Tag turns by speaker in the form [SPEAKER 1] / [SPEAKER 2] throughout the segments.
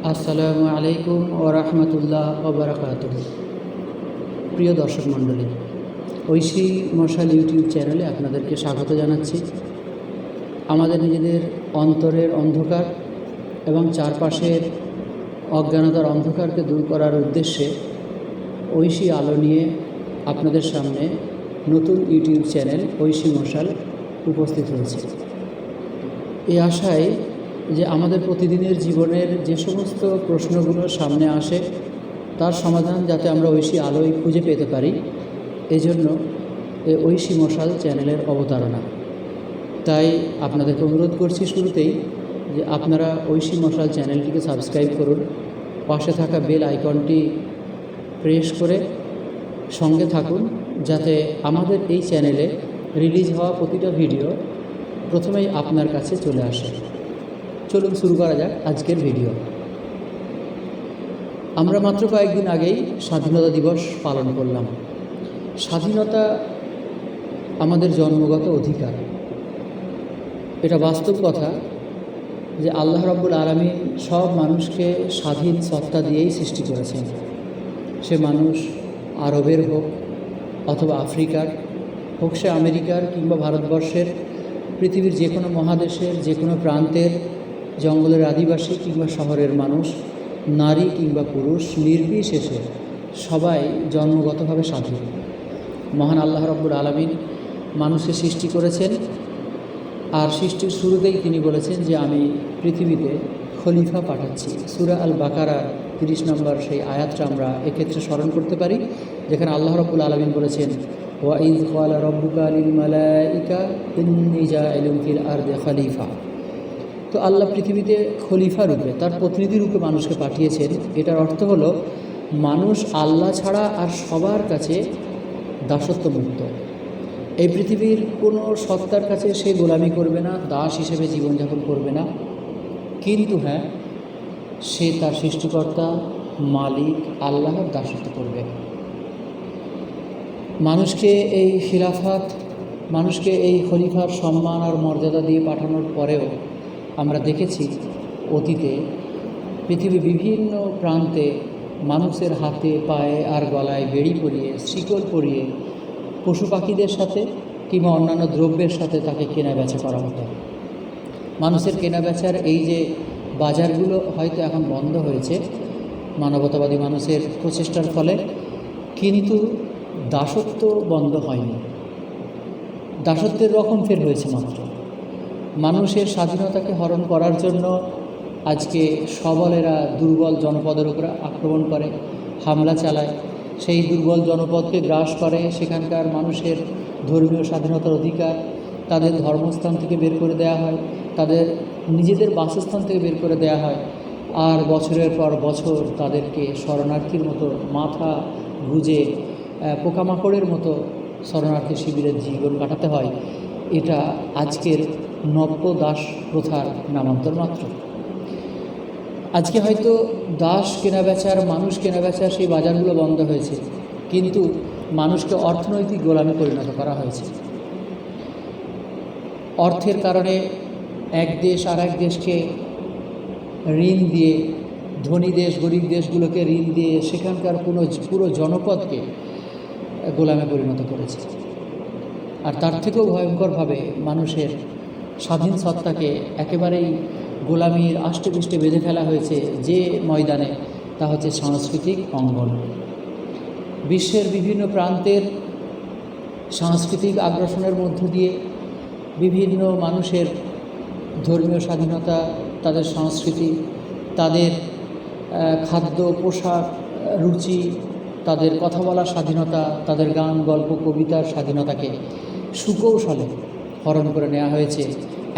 [SPEAKER 1] আসসালামু আলাইকুম ওয়া রাহমাতুল্লাহ ওয়া বারাকাতুহু। প্রিয় দর্শক মণ্ডলী, ঐশী মশাল ইউটিউব চ্যানেলে আপনাদেরকে স্বাগত জানাচ্ছি। আমাদের নিজেদের অন্তরের অন্ধকার এবং চারপাশের অজ্ঞানতার অন্ধকারকে দূর করার উদ্দেশ্যে ঐশী আলো নিয়ে আপনাদের সামনে নতুন ইউটিউব চ্যানেল ঐশী মশাল উপস্থিত হয়েছে। এই আশায় যে আমাদের প্রতিদিনের জীবনের যে সমস্ত প্রশ্নগুলো সামনে আসে তার সমাধান যাতে আমরা ঐশী আলোয় খুঁজে পেতে পারি, এজন্য এই ঐশী মশাল চ্যানেলের অবতারণা। তাই আপনাদেরকে অনুরোধ করছি শুরুতেই যে আপনারা ঐশী মশাল চ্যানেলটিকে সাবস্ক্রাইব করুন, পাশে থাকা বেল আইকনটি প্রেস করে সঙ্গে থাকুন, যাতে আমাদের এই চ্যানেলে রিলিজ হওয়া প্রতিটা ভিডিও প্রথমেই আপনার কাছে চলে আসে। চলুন শুরু করা যাক আজকের ভিডিও। আমরা মাত্র কয়েকদিন আগেই স্বাধীনতা দিবস পালন করলাম। স্বাধীনতা আমাদের জন্মগত অধিকার। এটা বাস্তব কথা যে আল্লাহ রাব্বুল আলামিন সব মানুষকে স্বাধীন সত্তা দিয়েই সৃষ্টি করেছেন। সে মানুষ আরবের হোক অথবা আফ্রিকার হোক, সে আমেরিকার কিংবা ভারতবর্ষের, পৃথিবীর যে কোনো মহাদেশের যে কোনো প্রান্তের, জঙ্গলের আদিবাসী কিংবা শহরের মানুষ, নারী কিংবা পুরুষ, নির্বিশেষে সবাই জন্মগতভাবে স্বাধীন। মহান আল্লাহ রাব্বুল আলামিন মানুষকে সৃষ্টি করেছেন, আর সৃষ্টির শুরুতেই তিনি বলেছেন যে আমি পৃথিবীতে খলিফা পাঠাচ্ছি। সূরা আল বাকারার 30 নম্বর সেই আয়াতটা আমরা এক্ষেত্রে স্মরণ করতে পারি, যেখানে আল্লাহ রাব্বুল আলামিন বলেছেন, ওয়া ইয ক্বালা রাব্বুকা লিল মালাইকা ইন্নী জাইলুন ফিল আরদি খলিফা। তো আল্লাহ পৃথিবীতে খলিফা রূপে, তার প্রতিনিধি রূপে মানুষকে পাঠিয়েছেন। এটার অর্থ হলো মানুষ আল্লাহ ছাড়া আর সবার কাছে দাসত্বমুক্ত। এই পৃথিবীর কোনো সত্তার কাছে সে গোলামি করবে না, দাস হিসেবে জীবনযাপন করবে না, কিন্তু হ্যাঁ, সে তার সৃষ্টিকর্তা মালিক আল্লাহর দাসত্ব করবে। মানুষকে এই খিলাফত, মানুষকে এই খলিফার সম্মান আর মর্যাদা দিয়ে পাঠানোর পরেও আমরা দেখেছি অতীতে পৃথিবীর বিভিন্ন প্রান্তে মানুষের হাতে পায়ে আর গলায় বেড়ি পরিয়ে, শিকল পরিয়ে পশু পাখিদের সাথে কিংবা অন্যান্য দ্রব্যের সাথে তাকে কেনা বেচা করা হতো। মানুষের কেনা বেচার এই যে বাজারগুলো হয়তো এখন বন্ধ হয়েছে মানবতাবাদী মানুষের প্রচেষ্টার ফলে, কিন্তু দাসত্ব বন্ধ হয়নি। দাসত্বের রকম ফের হয়েছে মাত্র। মানুষের স্বাধীনতাকে হরণ করার জন্য আজকে সবলেরা দুর্বল জনপদের উপর আক্রমণ করে, হামলা চালায়, সেই দুর্বল জনপদকে গ্রাস করে। সেখানকার মানুষের ধর্মীয় স্বাধীনতার অধিকার তাদের ধর্মস্থান থেকে বের করে দেওয়া হয়, তাদের নিজেদের বাসস্থান থেকে বের করে দেওয়া হয়, আর বছরের পর বছর তাদেরকে শরণার্থীর মতো মাথা গুঁজে পোকামাকড়ের মতো শরণার্থী শিবিরের জীবন কাটাতে হয়। এটা আজকের নব্য দাস প্রথার নামান্তর মাত্র। আজকে হয়তো দাস কেনাবেচার, মানুষ কেনাবেচার সেই বাজারগুলো বন্ধ হয়েছে, কিন্তু মানুষকে অর্থনৈতিক গোলামে পরিণত করা হয়েছে। অর্থের কারণে এক দেশ আর এক দেশকে ঋণ দিয়ে, ধনী দেশ গরিব দেশগুলোকে ঋণ দিয়ে সেখানকার পুরো জনপদকে গোলামে পরিণত করেছে। আর তার থেকেও ভয়ঙ্করভাবে মানুষের স্বাধীন সত্তাকে একেবারেই গোলামির আষ্টেপৃষ্টে বেঁধে ফেলা হয়েছে যে ময়দানে, তা হচ্ছে সাংস্কৃতিক অঙ্গন। বিশ্বের বিভিন্ন প্রান্তের সাংস্কৃতিক আগ্রাসনের মধ্য দিয়ে বিভিন্ন মানুষের ধর্মীয় স্বাধীনতা, তাদের সংস্কৃতি, তাদের খাদ্য পোশাক রুচি, তাদের কথা বলার স্বাধীনতা, তাদের গান গল্প কবিতার স্বাধীনতাকে সুকৌশলে হরণ করে নেওয়া হয়েছে।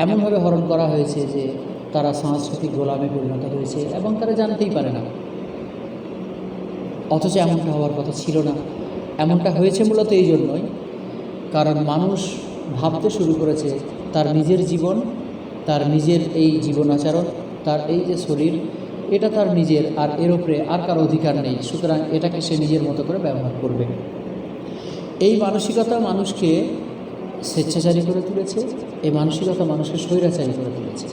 [SPEAKER 1] এমনভাবে হরণ করা হয়েছে যে তারা সাংস্কৃতিক গোলামে পরিণত হয়েছে এবং তারা জানতেই পারে না। অথচ এমনটা হওয়ার কথা ছিল না। এমনটা হয়েছে মূলত এই জন্যই, কারণ মানুষ ভাবতে শুরু করেছে তার নিজের জীবন, তার নিজের এই জীবন আচরণ, তার এই যে শরীর, এটা তার নিজের, আর এর ওপরে আর কারো অধিকার নেই। সুতরাং এটাকে সে নিজের মতো করে ব্যবহার করবে। এই মানসিকতা মানুষকে স্বেচ্ছাচারী করে তুলেছে, এই মানসিকতা মানুষকে স্বৈরাচারী করে তুলেছে।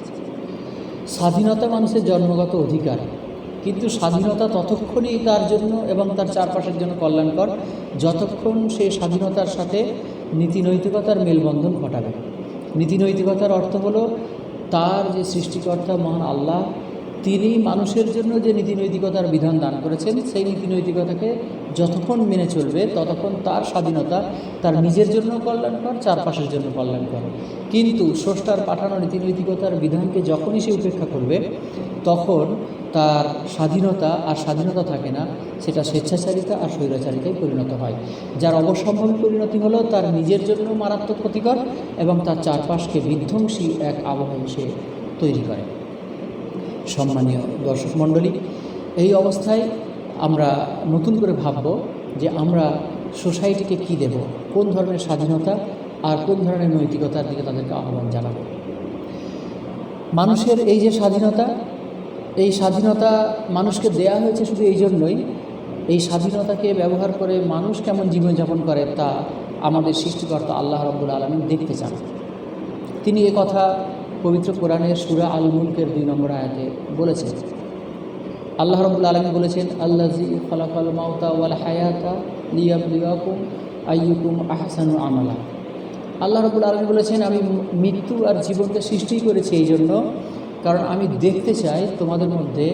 [SPEAKER 1] স্বাধীনতা মানুষের জন্মগত অধিকার, কিন্তু স্বাধীনতা ততক্ষণই তার জন্য এবং তার চারপাশের জন্য কল্যাণকর যতক্ষণ সে স্বাধীনতার সাথে নীতিনৈতিকতার মেলবন্ধন ঘটাবে। নীতিনৈতিকতার অর্থ হলো তার যে সৃষ্টিকর্তা মহান আল্লাহ, তিনি মানুষের জন্য যে নীতিনৈতিকতার বিধান দান করেছেন, সেই নীতিনৈতিকতাকে যতক্ষণ মেনে চলবে ততক্ষণ তার স্বাধীনতা তার নিজের জন্য কল্যাণকর, চারপাশের জন্য কল্যাণকর। কিন্তু স্রষ্টার পাঠানো নীতিনৈতিকতার বিধানকে যখনই সে উপেক্ষা করবে তখন তার স্বাধীনতা আর স্বাধীনতা থাকে না, সেটা স্বেচ্ছাচারিতা আর স্বৈরাচারিতায় পরিণত হয়, যার অবশ্যম্ভাবী পরিণতি হলো তার নিজের জন্য মারাত্মক ক্ষতিকর এবং তার চারপাশকে বিধ্বংসী এক আবহাওয়া সে তৈরি করে। সম্মানীয় দর্শক মণ্ডলী, এই অবস্থায় আমরা নতুন করে ভাবব যে আমরা সোসাইটিকে কি দেব, কোন ধরনের স্বাধীনতা আর কোন ধরনের নৈতিকতার দিকে তাদেরকে আহ্বান জানাবো। মানুষের এই যে স্বাধীনতা, এই স্বাধীনতা মানুষকে দেয়া হয়েছে শুধু এই জন্যই, এই স্বাধীনতাকে ব্যবহার করে মানুষ কেমন জীবনযাপন করে তা আমাদের সৃষ্টিকর্তা আল্লাহ রাব্বুল আলামিন দেখতে চান। তিনি কথা পবিত্র কোরআনের সূরা আল মুলকের 2 নম্বর আয়াতে বলেছেন। আল্লাহ রাব্বুল আলামিন বলেছেন, আল্লাযী খালাকাল মাউতা ওয়াল হায়াতা লিয়াবলুয়াকুম আইয়ুকুম আহসানু আমালা। আল্লাহ রাব্বুল আলামিন বলেছেন, আমি মৃত্যু আর জীবনকে সৃষ্টি করেছি এই জন্য, কারণ আমি দেখতে চাই তোমাদের মধ্যে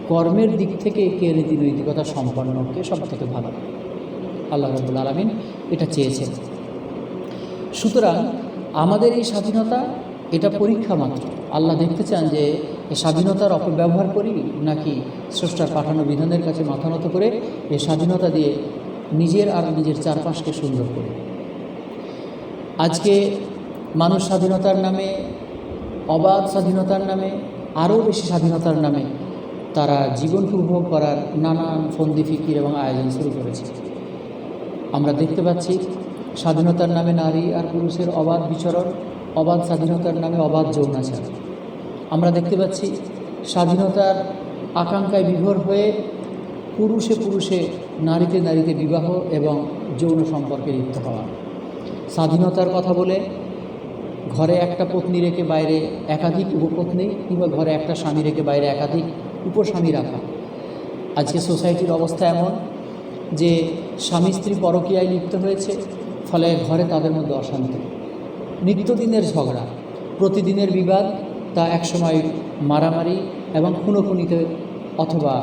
[SPEAKER 1] কর্মের দিক থেকে কে নীতিনৈতিকতা সম্পন্ন, কে সব থেকে ভালো। আল্লাহ রাব্বুল আলামিন এটা চেয়েছেন। সুতরাং আমাদের এই স্বাধীনতা এটা পরীক্ষা মাত্র। আল্লাহ দেখতে চান যে এই স্বাধীনতার অপব্যবহার করি নাকি স্রষ্টার পাঠানো বিধানের কাছে মাথা নত করে এই স্বাধীনতা দিয়ে নিজের আর নিজের চারপাশকে সুন্দর করি। আজকে মানুষ স্বাধীনতার নামে, অবাধ স্বাধীনতার নামে, আরও বেশি স্বাধীনতার নামে তারা জীবনকে উপভোগ করার নানান ফন্দি ফিকির এবং আয়োজন শুরু করেছে। আমরা দেখতে পাচ্ছি স্বাধীনতার নামে নারী আর পুরুষের অবাধ বিচরণ, অবাধ স্বাধীনতার নামে অবাধ যৌনাচার। আমরা দেখতে পাচ্ছি স্বাধীনতার আকাঙ্ক্ষায় বিভোর হয়ে পুরুষে পুরুষে, নারীতে নারীতে বিবাহ এবং যৌন সম্পর্কে লিপ্ত হওয়া। স্বাধীনতার কথা বলে ঘরে একটা পত্নী রেখে বাইরে একাধিক উপপত্নী, কিংবা ঘরে একটা স্বামী রেখে বাইরে একাধিক উপস্বামী রাখা। আজকে সোসাইটির অবস্থা এমন যে স্বামী স্ত্রী পরকীয়ায় লিপ্ত হয়েছে, ফলে ঘরে তাদের মধ্যে অশান্তি, নিত্যদিনের ঝগড়া, প্রতিদিনের বিবাদ, তা একসময় মারামারি এবং খুনোখুনিতে অথবা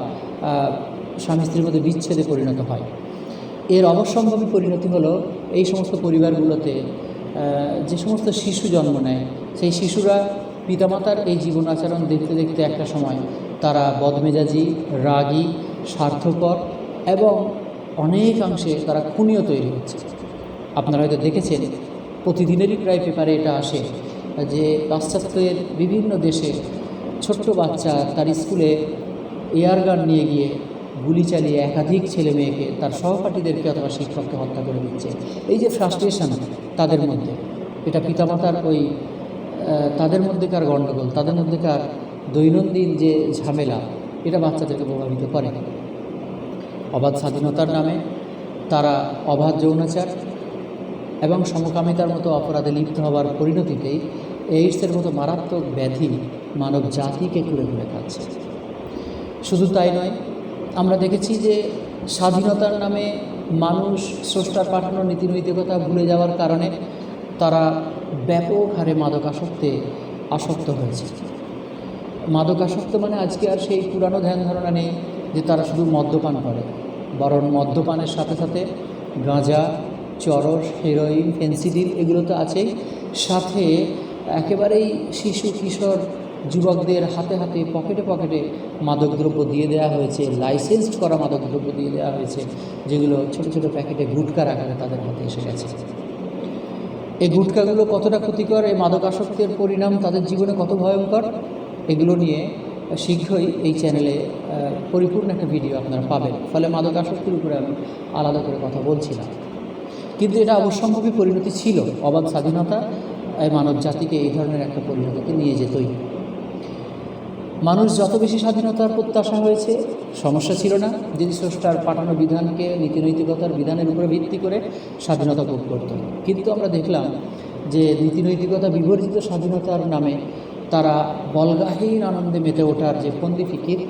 [SPEAKER 1] স্বামী স্ত্রীর মধ্যে বিচ্ছেদে পরিণত হয়। এর অবশ্যম্ভাবী পরিণতি হলো এই সমস্ত পরিবারগুলোতে যে সমস্ত শিশু জন্ম নেয়, সেই শিশুরা পিতামাতার এই জীবন আচরণ দেখতে দেখতে একটা সময় তারা বদমেজাজি, রাগী, স্বার্থপর এবং অনেকাংশে তারা খুনিও তৈরি হচ্ছে। আপনারা হয়তো দেখেছেন, প্রতিদিনেরই প্রায় পেপারে এটা আসে যে পাশ্চাত্যের বিভিন্ন দেশে ছোট্ট বাচ্চা তার স্কুলে এয়ারগান নিয়ে গিয়ে গুলি চালিয়ে একাধিক ছেলে মেয়েকে, তার সহপাঠীদেরকে অথবা শিক্ষককে হত্যা করে দিচ্ছে। এই যে ফ্রাস্ট্রেশন তাদের মধ্যে, এটা পিতামাতার ওই তাদের মধ্যেকার গণ্ডগোল, তাদের মধ্যেকার দৈনন্দিন যে ঝামেলা, এটা বাচ্চাদেরকে প্রভাবিত করে। অবাধ স্বাধীনতার নামে তারা অবাধ যৌনাচার এবং সমকামিতার মতো অপরাধে লিপ্ত হওয়ার পরিণতিতেই এইডসের মতো মারাত্মক ব্যাধি মানব জাতিকে ঘুরে ঘুরে খাচ্ছে। শুধু তাই নয়, আমরা দেখেছি যে স্বাধীনতার নামে মানুষ স্রষ্টার পাঠানো নীতিনৈতিকতা ভুলে যাওয়ার কারণে তারা ব্যাপক হারে মাদকাসক্তে আসক্ত হয়েছে। মাদকাসক্ত মানে আজকে আর সেই পুরানো ধ্যান ধারণা নেই যে তারা শুধু মদ্যপান করে, বরং মদ্যপানের সাথে সাথে গাঁজা, চরস, হেরোইন, ফেন্সিডিল এগুলো তো আছেই, সাথে একেবারেই শিশু কিশোর যুবকদের হাতে হাতে, পকেটে পকেটে মাদকদ্রব্য দিয়ে দেওয়া হয়েছে, লাইসেন্সড করা মাদকদ্রব্য দিয়ে দেওয়া হয়েছে, যেগুলো ছোট ছোট প্যাকেটে গুটকার আকারে তাদের হাতে এসে গেছে। এই গুটকাগুলো কতটা ক্ষতিকর, এই মাদকাসক্তের পরিণাম তাদের জীবনে কত ভয়ঙ্কর, এগুলো নিয়ে শীঘ্রই এই চ্যানেলে পরিপূর্ণ একটা ভিডিও আপনারা পাবেন। ফলে মাদকাসক্তির উপরে আমি আলাদা করে কথা বলছিলাম, কিন্তু এটা অবশ্যম্ভাবী পরিণতি ছিল। অবাধ স্বাধীনতা মানব জাতিকে এই ধরনের একটা পরিণতিতে নিয়ে যেতই। মানুষ যত বেশি স্বাধীনতার প্রত্যাশা হয়েছে, সমস্যা ছিল না যদি স্রষ্টার পাঠানো বিধানকে, নীতিনৈতিকতার বিধানের উপরে ভিত্তি করে স্বাধীনতা ভোগ করত। কিন্তু আমরা দেখলাম যে নীতিনৈতিকতা বিবর্জিত স্বাধীনতার নামে তারা বলগাহীন আনন্দে মেতে ওঠার যে ফন্দি ফিকির,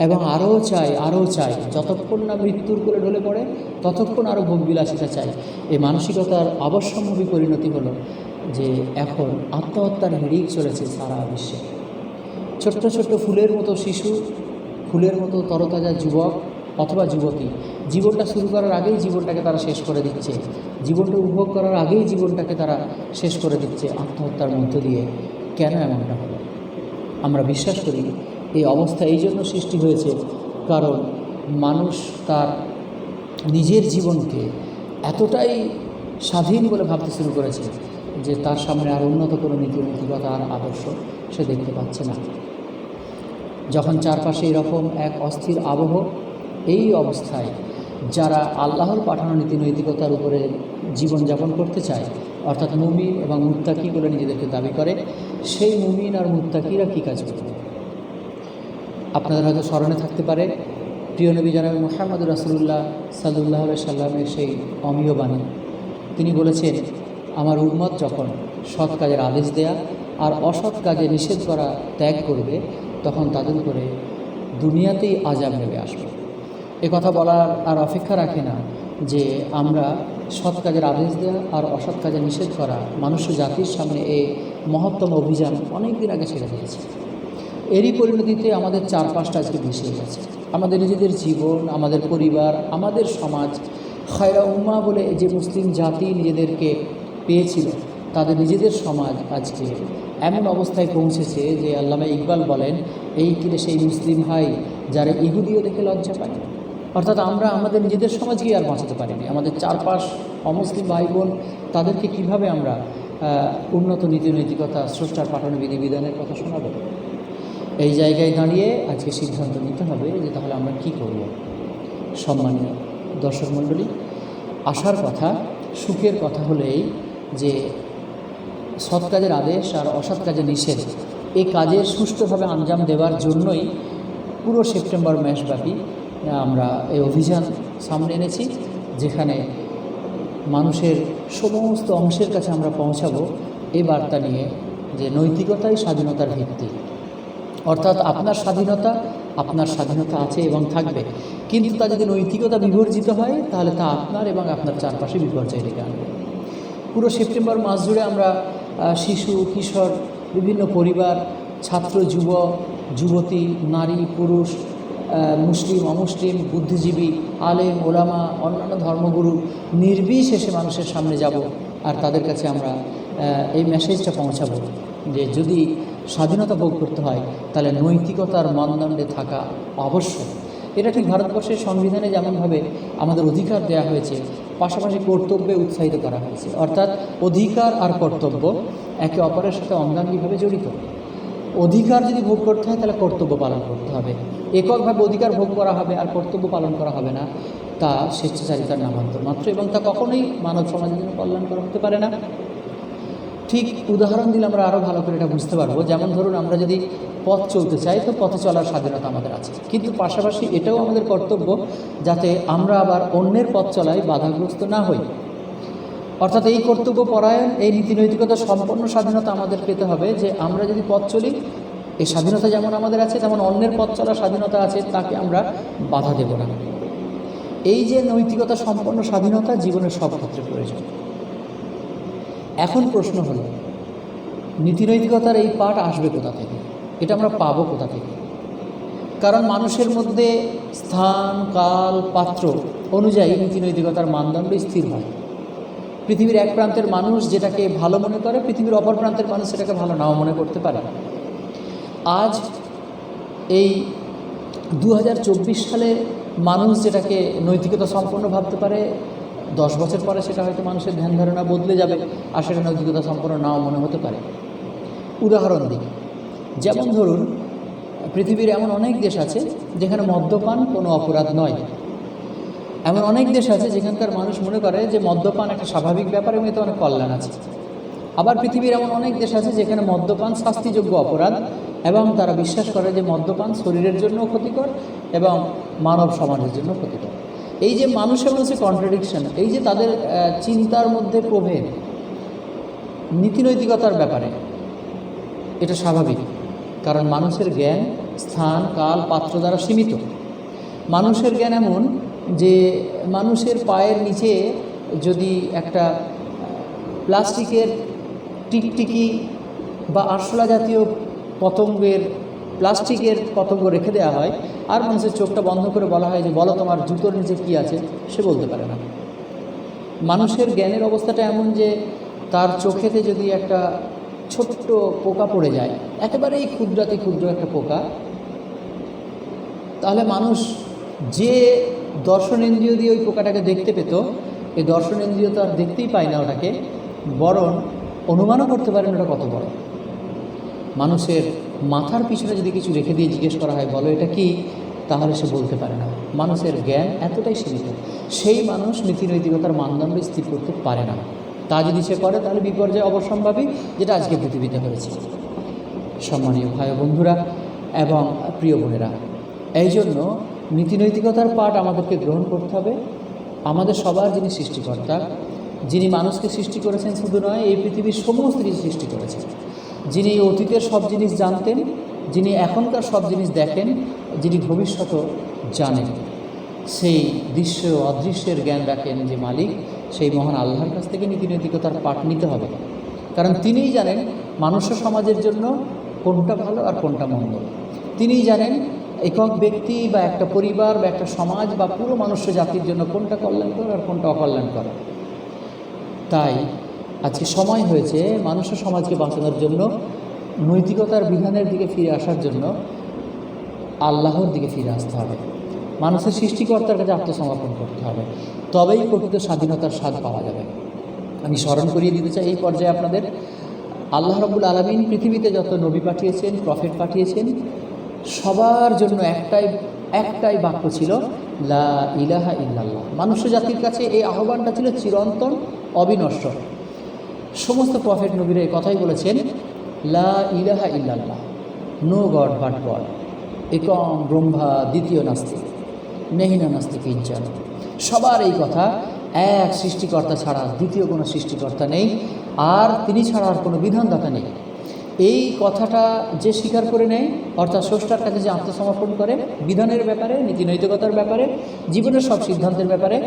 [SPEAKER 1] এবং আরও চাই, যতক্ষণ না মৃত্যুর কোলে ঢলে পড়ে ততক্ষণ আরও ভোগবিলাসিতা চাই। এই মানসিকতার অবশ্যম্ভাবী পরিণতি হলো যে এখন আত্মহত্যার হিড়িক চলেছে সারা বিশ্বে। ছোট্ট ছোট্ট ফুলের মতো শিশু, ফুলের মতো তরতাজা যুবক অথবা যুবতী, জীবনটা শুরু করার আগেই জীবনটাকে তারা শেষ করে দিচ্ছে, জীবনটা উপভোগ করার আগেই জীবনটাকে তারা শেষ করে দিচ্ছে আত্মহত্যার মধ্য দিয়ে। কেন এমনটা হলো? আমরা বিশ্বাস করি এই অবস্থা এই জন্য সৃষ্টি হয়েছে কারণ মানুষ তার নিজের জীবনকে এতটাই স্বাধীন বলে ভাবতে শুরু করেছে যে তার সামনে আর উন্নত কোনো নীতিনৈতিকতা আর আদর্শ সে দেখতে পাচ্ছে না। যখন চারপাশে এরকম এক অস্থির আবহ, এই অবস্থায় যারা আল্লাহর পাঠানো নীতিনৈতিকতার উপরে জীবনযাপন করতে চায়, অর্থাৎ মুমিন এবং মুত্তাকি বলে নিজেদেরকে দাবি করে, সেই মুমিন আর মুত্তাকিরা কী কাজ করবে? আপনাদের হয়তো স্মরণে থাকতে পারে প্রিয় নবী জনাব মুহাম্মদ রাসূলুল্লাহ সাল্লাল্লাহু আলাইহি সাল্লামের সেই অমীয় বাণী। তিনি বলেছেন, আমার উম্মত যখন সৎ কাজের আদেশ দেয়া আর অসৎ কাজে নিষেধ করা ত্যাগ করবে তখন তাদের উপরে দুনিয়াতেই আযাব নেমে আসবে। এ কথা বলার আর অপেক্ষা রাখে না যে আমরা সৎ কাজের আদেশ দেওয়া আর অসৎ কাজে নিষেধ করা মানুষ জাতির সামনে এই মহত্তম অভিযান অনেক দিন আগে ছেড়ে দিয়েছে। এরই পরিণতিতে আমাদের চারপাশটা আজকে মিশিয়ে গেছে। আমাদের নিজেদের জীবন, আমাদের পরিবার, আমাদের সমাজ, খায়রা উম্মাহ বলে যে মুসলিম জাতি নিজেদেরকে পেয়েছিল, তাদের নিজেদের সমাজ আজকে এমন অবস্থায় পৌঁছেছে যে আল্লামা ইকবাল বলেন, এই কিরে সেই মুসলিম ভাই যারা ইহুদিও দেখে লজ্জা পায়। অর্থাৎ আমরা আমাদের নিজেদের সমাজকে আর বাঁচাতে পারিনি। আমাদের চারপাশ অমুসলিম ভাই বোন, তাদেরকে কীভাবে আমরা উন্নত নীতিনৈতিকতা, স্রষ্টার পাঠানো বিধিবিধানের কথা শোনাবো? এই জায়গায় দাঁড়িয়ে আজকে সিদ্ধান্ত নিতে হবে যে তাহলে আমরা কী করব। সম্মানীয় দর্শক মণ্ডলী, আশার কথা, সুখের কথা হলো এই যে সৎ কাজের আদেশ আর অসৎ কাজের নিষেধ, এই কাজের সুষ্ঠুভাবে আঞ্জাম দেওয়ার জন্যই পুরো সেপ্টেম্বর মাসব্যাপী আমরা এই অভিযান সামনে এনেছি, যেখানে মানুষের সমস্ত অংশের কাছে আমরা পৌঁছাবো এই বার্তা নিয়ে যে নৈতিকতাই স্বাধীনতার ভিত্তি। অর্থাৎ আপনার স্বাধীনতা আছে এবং থাকবে, কিন্তু তা যদি নৈতিকতা বিবর্জিত হয় তাহলে তা আপনার এবং আপনার চারপাশে বিপর্যয় ডেকে আনবে। পুরো সেপ্টেম্বর মাস জুড়ে আমরা শিশু, কিশোর, বিভিন্ন পরিবার, ছাত্র, যুবতী, নারী, পুরুষ, মুসলিম, অমুসলিম, বুদ্ধিজীবী, আলেম, ওলামা, অন্যান্য ধর্মগুরু নির্বিশেষে মানুষের সামনে যাব আর তাদের কাছে আমরা এই মেসেজটা পৌঁছাবো যে যদি স্বাধীনতা ভোগ করতে হয় তাহলে নৈতিকতার মানদণ্ডে থাকা আবশ্যক। এটা ঠিক ভারতবর্ষের সংবিধানে যেমনভাবে আমাদের অধিকার দেওয়া হয়েছে, পাশাপাশি কর্তব্যে উৎসাহিত করা হয়েছে। অর্থাৎ অধিকার আর কর্তব্য একে অপরের সাথে অঙ্গাঙ্গিভাবে জড়িত। অধিকার যদি ভোগ করতে হয় তাহলে কর্তব্য পালন করতে হবে। এককভাবে অধিকার ভোগ করা হবে আর কর্তব্য পালন করা হবে না, তা স্বেচ্ছাচারিতার নামান্তর মাত্র, এবং তা কখনোই মানব সমাজের জন্য কল্যাণকর হতে পারে না। ঠিক উদাহরণ দিলে আমরা আরও ভালো করে এটা বুঝতে পারবো। যেমন ধরুন, আমরা যদি পথ চলতে চাই তো পথে চলার স্বাধীনতা আমাদের আছে, কিন্তু পাশাপাশি এটাও আমাদের কর্তব্য যাতে আমরা আবার অন্যের পথ চলায় বাধাগ্রস্ত না হই। অর্থাৎ এই কর্তব্য পরায়ণ, এই নীতিনৈতিকতা সম্পন্ন স্বাধীনতা আমাদের পেতে হবে যে আমরা যদি পথ চলি, এই স্বাধীনতা যেমন আমাদের আছে তেমন অন্যের পথ চলার স্বাধীনতা আছে, তাকে আমরা বাধা দেব না। এই যে নৈতিকতা সম্পন্ন স্বাধীনতা জীবনের সব ক্ষেত্রে প্রয়োজন। এখন প্রশ্ন হলো, নীতিনৈতিকতার এই পাঠ আসবে কোথা থেকে? এটা আমরা পাবো কোথা থেকে? কারণ মানুষের মধ্যে স্থান, কাল, পাত্র অনুযায়ী নীতিনৈতিকতার মানদণ্ড স্থির হয়। পৃথিবীর এক প্রান্তের মানুষ যেটাকে ভালো মনে করে, পৃথিবীর অপর প্রান্তের মানুষ সেটাকে ভালো নাও মনে করতে পারে। আজ এই 2024 সালে মানুষ যেটাকে নৈতিকতা সম্পন্ন ভাবতে পারে, 10 বছর পরে সেটা হয়তো মানুষের ধ্যান ধারণা বদলে যাবে আর সেটা নৈতিকতা সম্পন্ন নাও মনে হতে পারে। উদাহরণ দিই, যেমন ধরুন, পৃথিবীর এমন অনেক দেশ আছে যেখানে মদ্যপান কোনো অপরাধ নয়। এমন অনেক দেশ আছে যেখানকার মানুষ মনে করে যে মদ্যপান একটা স্বাভাবিক ব্যাপার এবং এতে অনেক কল্যাণ আছে। আবার পৃথিবীর এমন অনেক দেশ আছে যেখানে মদ্যপান শাস্তিযোগ্য অপরাধ এবং তারা বিশ্বাস করে যে মদ্যপান শরীরের জন্য ক্ষতিকর এবং মানব সমাজের জন্য ক্ষতিকর। এই যে মানুষের মধ্যে কন্ট্রাডিকশন, এই যে তাদের চিন্তার মধ্যে প্রভেদ নীতিনৈতিকতার ব্যাপারে, এটা স্বাভাবিক, কারণ মানুষের জ্ঞান স্থান কাল পাত্র দ্বারা সীমিত। মানুষের জ্ঞান এমন যে মানুষের পায়ের নিচে যদি একটা প্লাস্টিকের টিকটিকি বা আরশোলা জাতীয় পতঙ্গের প্লাস্টিকের পতঙ্গ রেখে দেওয়া হয়, আর মানুষের চোখটা বন্ধ করে বলা হয় যে বলো তোমার জুতোর নিচে কী আছে, সে বলতে পারে না। মানুষের জ্ঞানের অবস্থাটা এমন যে তার চোখেতে যদি একটা ছোট্ট পোকা পড়ে যায়, একেবারেই ক্ষুদ্রাতি ক্ষুদ্র একটা পোকা, তাহলে মানুষ যে দর্শনেন্দ্রিয় দিয়ে ওই পোকাটাকে দেখতে পেত, এই দর্শনেন্দ্রিয় তো আর দেখতেই পায় না ওটাকে, বরং অনুমানও করতে পারেন ওটা কত বড়। মানুষের মাথার পিছনে যদি কিছু রেখে দিয়ে জিজ্ঞেস করা হয় বলো এটা কি, তাহলে সে বলতে পারে না। মানুষের জ্ঞান এতটাই সীমিত, সেই মানুষ নীতি নৈতিকতার মানদণ্ড স্থির করতে পারে না। তা যদি সে করে তাহলে বিপর্যয় অবশ্যম্ভাবী, যেটা আজকে পৃথিবীতে হয়েছে। সম্মানীয় ভাই বন্ধুরা এবং প্রিয় বোনেরা, এই জন্য নীতি নৈতিকতার পাঠ আমাদেরকে গ্রহণ করতে হবে। আমাদের সবার যিনি সৃষ্টিকর্তা, যিনি মানুষকে সৃষ্টি করেছেন শুধু নয়, এই পৃথিবীর সমস্ত কিছু সৃষ্টি করেছেন, যিনি অতীতের সব জিনিস জানতেন, যিনি এখনকার সব জিনিস দেখেন, যিনি ভবিষ্যৎও জানেন, সেই দৃশ্য অদৃশ্যের জ্ঞান রাখেন যে মালিক, সেই মহান আল্লাহর কাছ থেকে নীতি নৈতিকতার পাঠ নিতে হবে। কারণ তিনিই জানেন মানুষ সমাজের জন্য কোনটা ভালো আর কোনটা মন্দ। তিনিই জানেন একক ব্যক্তি বা একটা পরিবার বা একটা সমাজ বা পুরো মানুষ্য জাতির জন্য কোনটা কল্যাণকর আর কোনটা অকল্যাণকর। তাই আজকে সময় হয়েছে মানুষ সমাজকে বাঁচানোর জন্য, নৈতিকতার বিধানের দিকে ফিরে আসার জন্য আল্লাহর দিকে ফিরে আসতে হবে। মানুষের সৃষ্টিকর্তার কাছে আত্মসমর্পণ করতে হবে, তবেই প্রকৃত স্বাধীনতার স্বাদ পাওয়া যাবে। আমি স্মরণ করিয়ে দিতে চাই এই পর্যায়ে আপনাদের, আল্লাহ রাব্বুল আলামিন পৃথিবীতে যত নবী পাঠিয়েছেন, প্রফেট পাঠিয়েছেন, সবার জন্য একটাই বাক্য ছিল, লা ইলাহা ইল্লাল্লাহ। মানুষ্য জাতির কাছে এই আহ্বানটা ছিল চিরন্তন, অবিনশ্বর। সমস্ত প্রফেট নবীরা এই কথাই বলেছেন, লা ইলাহা ইল্লাল্লাহ, নো গড বাট গড, একম ব্রহ্মা দ্বিতীয় নাস্তি, নেহিনা নাস্তি কিঞ্চন। সবার এই কথা, এক সৃষ্টিকর্তা ছাড়া দ্বিতীয় কোনো সৃষ্টিকর্তা নেই, আর তিনি ছাড়া আর কোনো বিধানদাতা নেই। এই কথাটা যে স্বীকার করে নেয়, অর্থাৎ স্রষ্টার কাছে যে আত্মসমর্পণ করে বিধানের ব্যাপারে, নীতি নৈতিকতার ব্যাপারে, জীবনের সব সিদ্ধান্তের ব্যাপারে,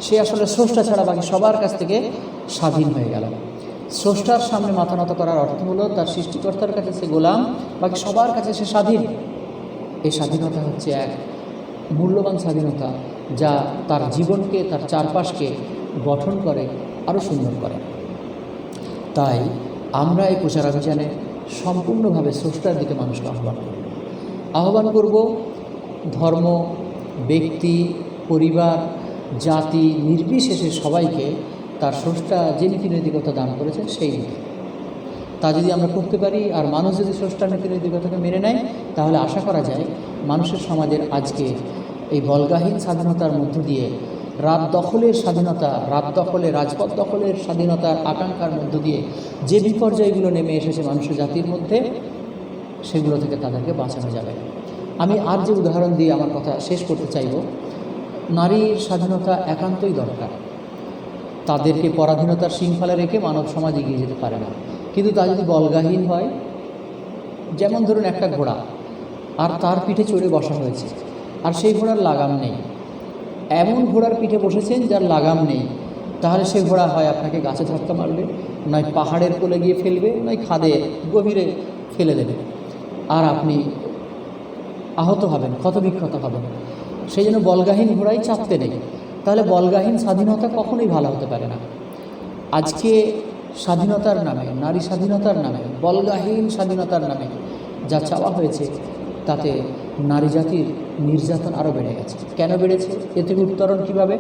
[SPEAKER 1] সে আসলে স্রষ্টা ছাড়া বাকি সবার কাছ থেকে স্বাধীন হয়ে গেল। স্রষ্টার সামনে মাথা নত করার অর্থ হলো তার সৃষ্টিকর্তার কাছে সে গোলাম, বাকি সবার কাছে সে স্বাধীন। এই স্বাধীনতা হচ্ছে এক মূল্যবান স্বাধীনতা, যা তার জীবনকে, তার চারপাশকে গঠন করে, আরও সুন্দর করে। তাই আমরা এই প্রচারাভিযানে সম্পূর্ণভাবে স্রষ্টার দিকে মানুষকে আহ্বান করব। ধর্ম, ব্যক্তি, পরিবার, জাতি নির্বিশেষে সবাইকে তার স্রষ্টা যে নীতি নৈতিকতা দান করেছেন সেই নীতি, তা যদি আমরা করতে পারি, আর মানুষ যদি স্রষ্টার নীতি নৈতিকতাকে মেনে নেয়, তাহলে আশা করা যায় মানুষের সমাজের আজকে এই বলগাহীন স্বাধীনতার মধ্য দিয়ে রাত দখলের স্বাধীনতা, রাত দখলে, রাজপথ দখলের স্বাধীনতার আকাঙ্ক্ষার মধ্য দিয়ে যে বিপর্যয়গুলো নেমে এসেছে মানুষের জাতির মধ্যে, সেগুলো থেকে তাদেরকে বাঁচানো যাবে। আমি আর যে উদাহরণ দিয়ে আমার কথা শেষ করতে চাইব, নারীর স্বাধীনতা একান্তই দরকার। তাদেরকে পরাধীনতার শৃঙ্খলা রেখে মানব সমাজ এগিয়ে যেতে পারে না। কিন্তু তা যদি বলগাহীন হয়, যেমন ধরুন একটা ঘোড়া, আর তার পিঠে চড়ে বসা হয়েছে, আর সেই ঘোড়ার লাগাম নেই, এমন ঘোড়ার পিঠে বসেছেন যার লাগাম নেই, তাহলে সেই ঘোড়া হয় আপনাকে গাছে ধাক্কা মারবে, নয় পাহাড়ের কোলে গিয়ে ফেলবে, নয় খাদে গভীরে ফেলে দেবে, আর আপনি আহত হবেন, ক্ষতবিক্ষত হবেন। সেই জন্য বলগাহীন ঘোড়াই চাপতে নেই। তাহলে বলগাহীন স্বাধীনতা কখনোই ভালো হতে পারে না। আজকে স্বাধীনতার নামে, নারী স্বাধীনতার নামে, বলগাহীন স্বাধীনতার নামে যা চাওয়া হয়েছে, তাতে নারী জাতির নির্যাতন আরও বেড়ে গেছে। কেন বেড়েছে, এ থেকে উত্তরণ কীভাবে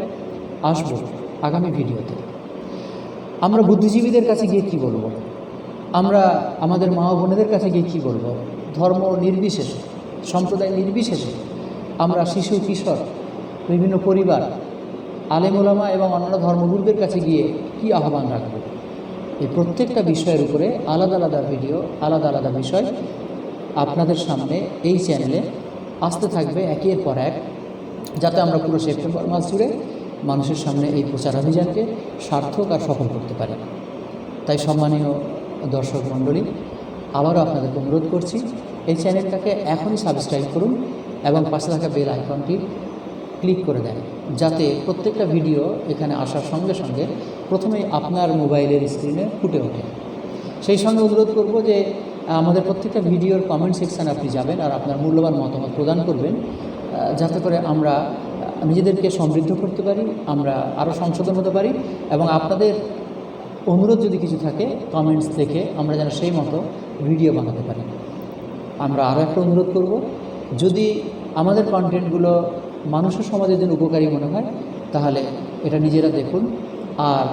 [SPEAKER 1] আসবো আগামী ভিডিওতে। আমরা বুদ্ধিজীবীদের কাছে গিয়ে কী বলবো, আমরা আমাদের মা ও বোনেদের কাছে গিয়ে কী বলবো, ধর্ম নির্বিশেষে, সম্প্রদায় নির্বিশেষে আমরা শিশু, কিশোর, বিভিন্ন পরিবার, আলেম ওলামা এবং অন্যান্য ধর্মগুরুদের কাছে গিয়ে কী আহ্বান রাখবো, এই প্রত্যেকটা বিষয়ের উপরে আলাদা আলাদা ভিডিও, আলাদা আলাদা বিষয় আপনাদের সামনে এই চ্যানেলে আসতে থাকবে একের পর এক, যাতে আমরা পুরো সেপ্টেম্বর মাস জুড়ে মানুষের সামনে এই প্রচারাভিযানকে সার্থক আর সফল করতে পারি। তাই সম্মানীয় দর্শক মণ্ডলী, আবারও আপনাদেরকে অনুরোধ করছি, এই চ্যানেলটাকে এখনই সাবস্ক্রাইব করুন এবং পাশে থাকা বেল আইকনটি ক্লিক করে দেন, যাতে প্রত্যেকটা ভিডিও এখানে আসার সঙ্গে সঙ্গে প্রথমেই আপনার মোবাইলের স্ক্রিনে ফুটে ওঠে। সেই সঙ্গে অনুরোধ করব যে আমাদের প্রত্যেকটা ভিডিওর কমেন্ট সেকশানে আপনি যাবেন আর আপনার মূল্যবান মতামত প্রদান করবেন, যাতে করে আমরা নিজেদেরকে সমৃদ্ধ করতে পারি, আমরা আরও সংশোধন হতে পারি এবং আপনাদের অনুরোধ যদি কিছু থাকে কমেন্টস দেখে আমরা যেন সেই মতো ভিডিও বানাতে পারি। আমরা আরও একটা অনুরোধ করব, যদি আমাদের কন্টেন্টগুলো মানুষের সমাজের জন্য উপকারী মনে হয় তাহলে এটা নিজেরা দেখুন আর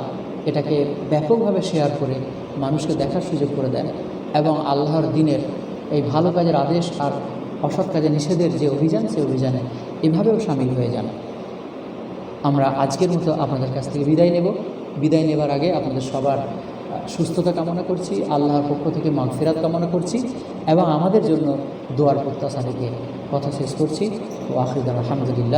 [SPEAKER 1] এটাকে ব্যাপকভাবে শেয়ার করে মানুষকে দেখার সুযোগ করে দেন এবং আল্লাহর দ্বীনের এই ভালো কাজের আদেশ আর অসৎ কাজের নিষেধের যে অভিযান, সেই অভিযানে এভাবেও সামিল হয়ে যান। আমরা আজকের মতো আপনাদের কাছ থেকে বিদায় নেব। বিদায় নেবার আগে আপনাদের সবার সুস্থতা কামনা করছি, আল্লাহর পক্ষ থেকে মাগফিরাত কামনা করছি এবং আমাদের জন্য দোয়ার প্রত্যাশা রেখে কথা শেষ করছি। ওয়া আখিরু দাওয়ানা আলহামদুলিল্লাহ।